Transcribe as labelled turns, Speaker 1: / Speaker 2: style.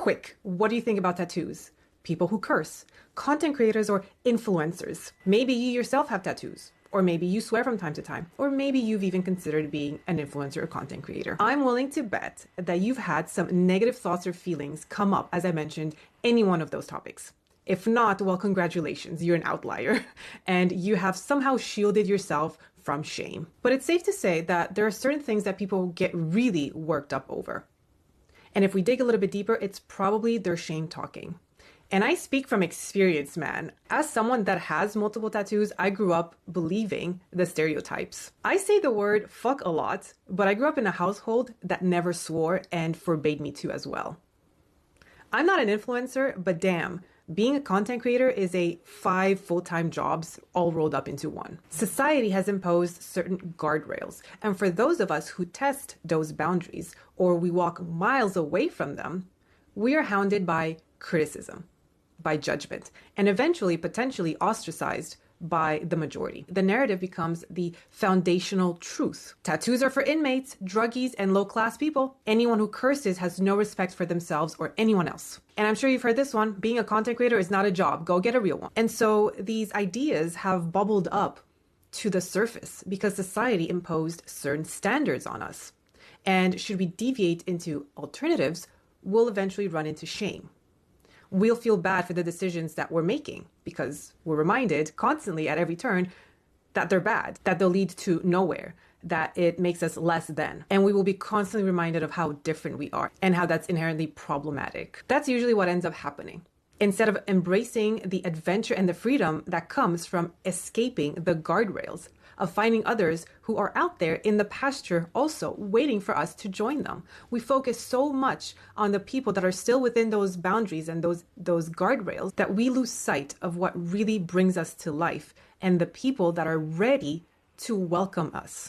Speaker 1: Quick, what do you think about tattoos? People who curse, content creators or influencers. Maybe you yourself have tattoos. Or maybe you swear from time to time. Or maybe you've even considered being an influencer or content creator. I'm willing to bet that you've had some negative thoughts or feelings come up, as I mentioned, any one of those topics. If not, well, congratulations, you're an outlier. And you have somehow shielded yourself from shame. But it's safe to say that there are certain things that people get really worked up over. And if we dig a little bit deeper, it's probably their shame talking. And I speak from experience, man. As someone that has multiple tattoos, I grew up believing the stereotypes. I say the word fuck a lot, but I grew up in a household that never swore and forbade me to as well. I'm not an influencer, but damn, being a content creator is 5 full-time jobs all rolled up into one. Society has imposed certain guardrails, and for those of us who test those boundaries or we walk miles away from them, we are hounded by criticism, by judgment, and eventually potentially ostracized by the majority. The narrative becomes the foundational truth. Tattoos are for inmates, druggies, and low-class people. Anyone who curses has no respect for themselves or anyone else. And I'm sure you've heard this one, being a content creator is not a job, go get a real one. And so these ideas have bubbled up to the surface because society imposed certain standards on us. And should we deviate into alternatives, we'll eventually run into shame. We'll feel bad for the decisions that we're making because we're reminded constantly at every turn that they're bad, that they'll lead to nowhere, that it makes us less than. And we will be constantly reminded of how different we are and how that's inherently problematic. That's usually what ends up happening. Instead of embracing the adventure and the freedom that comes from escaping the guardrails, of finding others who are out there in the pasture also waiting for us to join them. We focus so much on the people that are still within those boundaries and those guardrails that we lose sight of what really brings us to life and the people that are ready to welcome us.